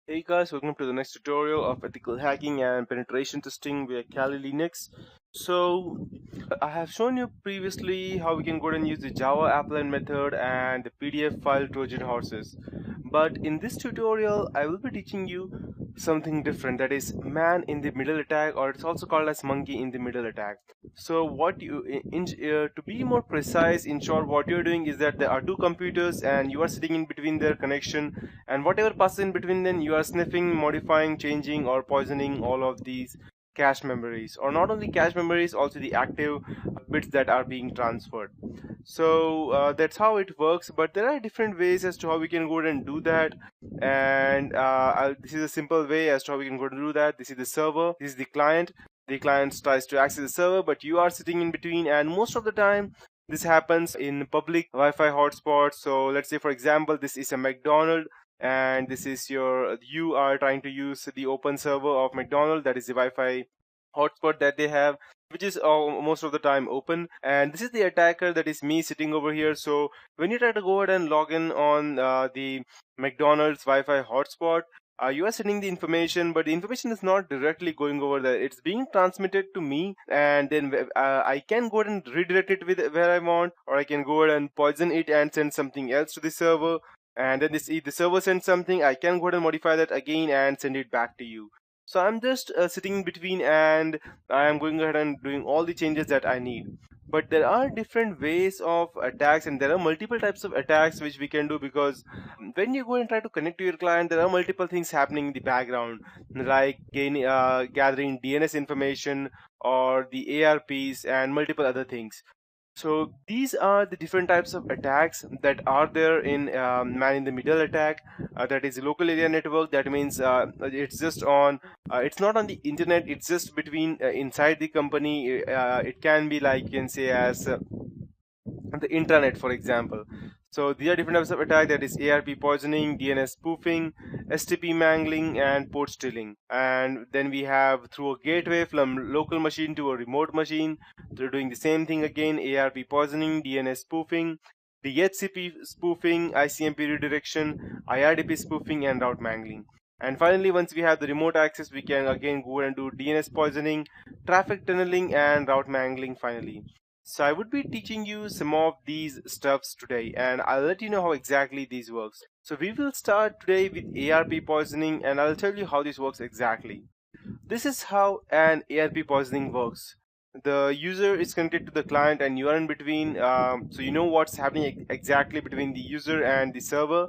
Hey guys, welcome to the next tutorial of ethical hacking and penetration testing via Kali Linux. So, I have shown you previously how we can go ahead and use the Java applet method and the PDF file Trojan horses. But in this tutorial, I will be teaching you something different, that is man in the middle attack, or it's also called as monkey in the middle attack. So what you to be more precise, in short, what you're doing is that there are two computers and you are sitting in between their connection, and whatever passes in between them you are sniffing, modifying, changing, or poisoning all of these cache memories, or not only cache memories, also the active bits that are being transferred. So that's how it works, but there are different ways as to how we can go ahead and do that. And this is a simple way as to how we can go ahead and do that. This is the server, this is the client. The client tries to access the server, but you are sitting in between, and most of the time this happens in public Wi-Fi hotspots. So let's say, for example, this is a McDonald's and this is you are trying to use the open server of McDonald's, that is the Wi-Fi hotspot that they have, which is most of the time open, and this is the attacker, that is me sitting over here. So when you try to go ahead and log in on the McDonald's Wi-Fi hotspot, you are sending the information, but the information is not directly going over there. It's being transmitted to me, and then I can go ahead and redirect it with where I want, or I can go ahead and poison it and send something else to the server. And then if the server sends something, I can go ahead and modify that again and send it back to you. So I'm just sitting in between, and I am going ahead and doing all the changes that I need. But there are different ways of attacks, and there are multiple types of attacks which we can do, because when you go and try to connect to your client, there are multiple things happening in the background, like gathering DNS information or the ARPs and multiple other things. So these are the different types of attacks that are there in man in the middle attack. That is local area network. That means it's just on. It's not on the internet. It's just between inside the company. It can be like, you can say, as the intranet, for example. So these are different types of attack, that is ARP poisoning, DNS spoofing, STP mangling, and port stealing. And then we have through a gateway from local machine to a remote machine. They're doing the same thing again: ARP poisoning, DNS spoofing, DHCP spoofing, ICMP redirection, IRDP spoofing, and route mangling. And finally, once we have the remote access, we can again go and do DNS poisoning, traffic tunneling, and route mangling finally. So I would be teaching you some of these stuffs today, and I'll let you know how exactly these works. So we will start today with ARP poisoning, and I'll tell you how this works exactly. This is how an ARP poisoning works. The user is connected to the client and you are in between, so you know what's happening exactly between the user and the server,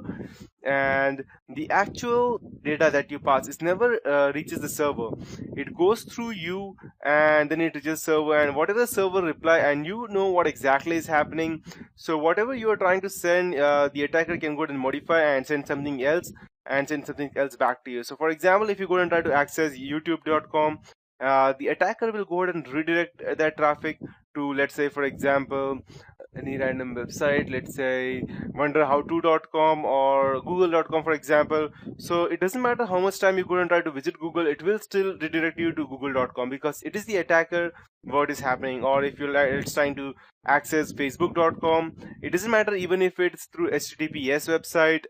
and the actual data that you pass is never reaches the server. It goes through you and then it reaches server, and whatever the server reply, and you know what exactly is happening. So whatever you are trying to send, the attacker can go ahead and modify and send something else, and send something else back to you. So for example, if you go and try to access youtube.com, the attacker will go ahead and redirect that traffic to, let's say, for example, any random website, let's say wonderhowto.com or google.com, for example. So it doesn't matter how much time you go and try to visit Google, it will still redirect you to google.com, because it is the attacker what is happening. Or if it's trying to access facebook.com, it doesn't matter even if it's through HTTPS website,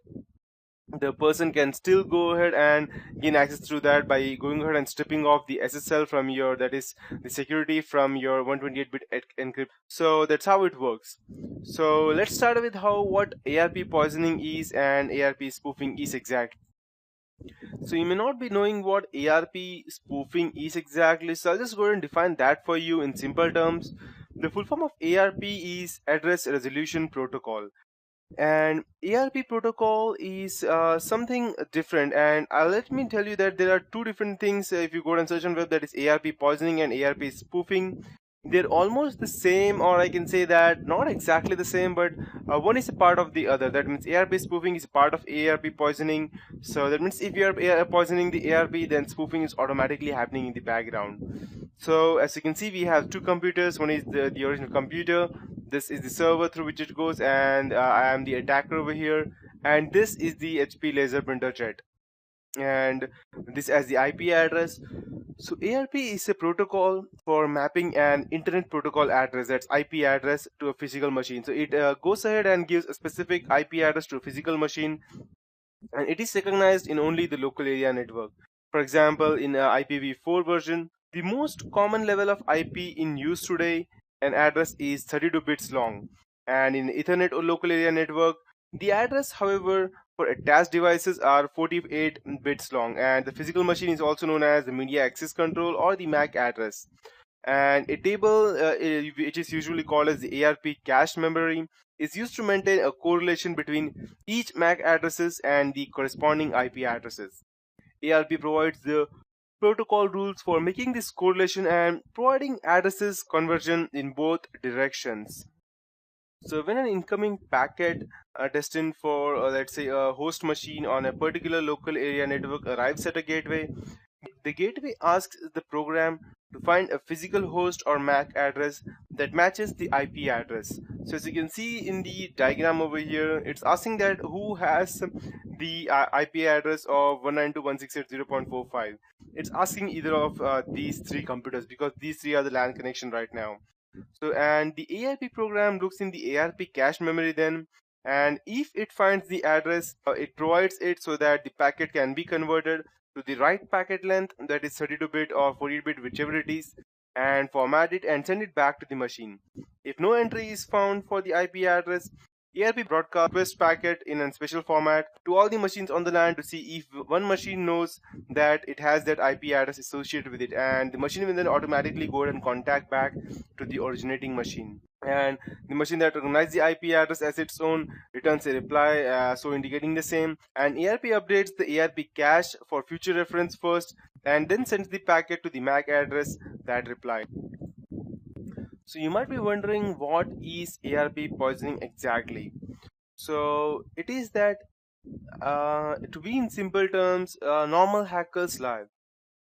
the person can still go ahead and gain access through that by going ahead and stripping off the SSL from your, that is the security from your 128-bit encrypt. So that's how it works. So let's start with what ARP poisoning is and ARP spoofing is exactly. So you may not be knowing what ARP spoofing is exactly, so I'll just go ahead and define that for you in simple terms. The full form of ARP is Address Resolution Protocol, and ARP protocol is something different, and let me tell you that there are two different things. If you go and search on web, that is ARP poisoning and ARP spoofing. They're almost the same, or I can say that not exactly the same, but one is a part of the other. That means ARP spoofing is a part of ARP poisoning. So that means if you are poisoning the ARP, then spoofing is automatically happening in the background. So as you can see, we have two computers. One is the original computer. This is the server through which it goes, and I am the attacker over here. And this is the HP laser printer jet, and this as the IP address. So ARP is a protocol for mapping an internet protocol address, that's IP address, to a physical machine. So it goes ahead and gives a specific IP address to a physical machine, and it is recognized in only the local area network. For example, in IPv4 version, the most common level of IP in use today, an address is 32 bits long, and in Ethernet or local area network, the address, however, for attached devices are 48 bits long, and the physical machine is also known as the media access control or the MAC address. And a table, which is usually called as the ARP cache memory, is used to maintain a correlation between each MAC addresses and the corresponding IP addresses. ARP provides the protocol rules for making this correlation and providing addresses conversion in both directions. So when an incoming packet destined for, let's say, a host machine on a particular local area network arrives at a gateway, the gateway asks the program to find a physical host or MAC address that matches the IP address. So as you can see in the diagram over here, it's asking that who has the IP address of 192.168.0.45. It's asking either of these three computers, because these three are the LAN connection right now. So, and the ARP program looks in the ARP cache memory then, and if it finds the address, it provides it so that the packet can be converted to the right packet length, that is 32-bit or 48-bit, whichever it is, and format it and send it back to the machine. If no entry is found for the IP address, ARP broadcasts request packet in a special format to all the machines on the LAN to see if one machine knows that it has that IP address associated with it, and the machine will then automatically go and contact back to the originating machine. And the machine that recognizes the IP address as its own returns a reply, so indicating the same. And ARP updates the ARP cache for future reference first, and then sends the packet to the MAC address that replied. So you might be wondering, what is ARP poisoning exactly? So it is that, to be in simple terms, normal hackers lie,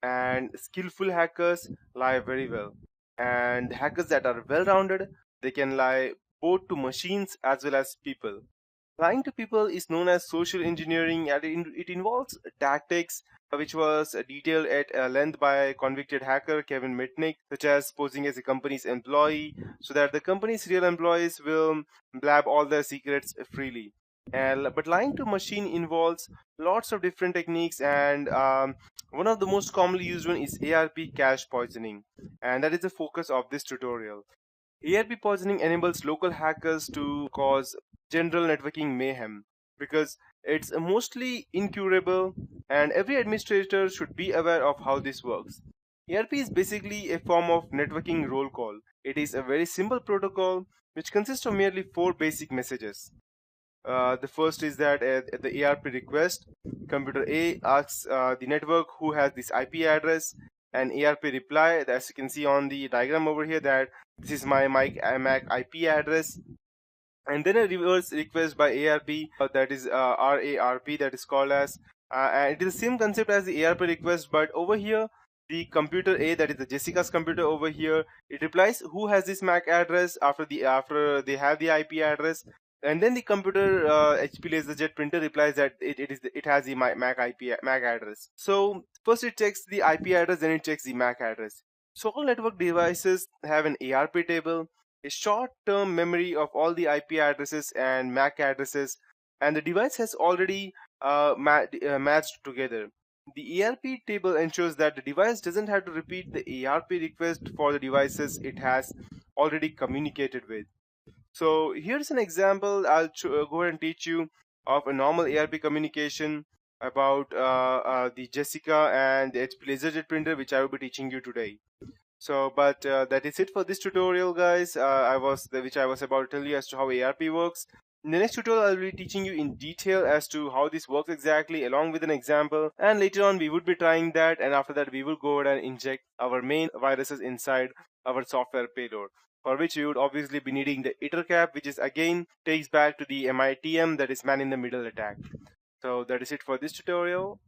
and skillful hackers lie very well. And hackers that are well-rounded, they can lie both to machines as well as people. Lying to people is known as social engineering, and it involves tactics which was detailed at length by convicted hacker Kevin Mitnick, such as posing as a company's employee so that the company's real employees will blab all their secrets freely. But lying to machine involves lots of different techniques, and one of the most commonly used one is ARP cache poisoning, and that is the focus of this tutorial. ARP poisoning enables local hackers to cause general networking mayhem because it's mostly incurable, and every administrator should be aware of how this works. ARP is basically a form of networking roll call. It is a very simple protocol which consists of merely four basic messages. The first is that at the ARP request, computer A asks the network who has this IP address, and ARP reply, as you can see on the diagram over here, that this is my MAC IP address. And then a reverse request by ARP, that is RARP, that is called as, and it is the same concept as the ARP request, but over here the computer A, that is the Jessica's computer over here, it replies who has this MAC address after they have the IP address, and then the computer HP LaserJet printer replies that it has the MAC address. So first it checks the IP address, then it checks the MAC address. So all network devices have an ARP table, a short-term memory of all the IP addresses and MAC addresses, and the device has already matched together. The ARP table ensures that the device doesn't have to repeat the ARP request for the devices it has already communicated with. So here's an example. I'll go ahead and teach you of a normal ARP communication about the Jessica and the HP LaserJet printer, which I will be teaching you today. So, but that is it for this tutorial, guys. Which I was about to tell you as to how ARP works. In the next tutorial, I'll be teaching you in detail as to how this works exactly, along with an example. And later on, we would be trying that, and after that, we will go ahead and inject our main viruses inside our software payload, for which we would obviously be needing the ITERCAP, which is again takes back to the MITM, that is man in the middle attack. So that is it for this tutorial.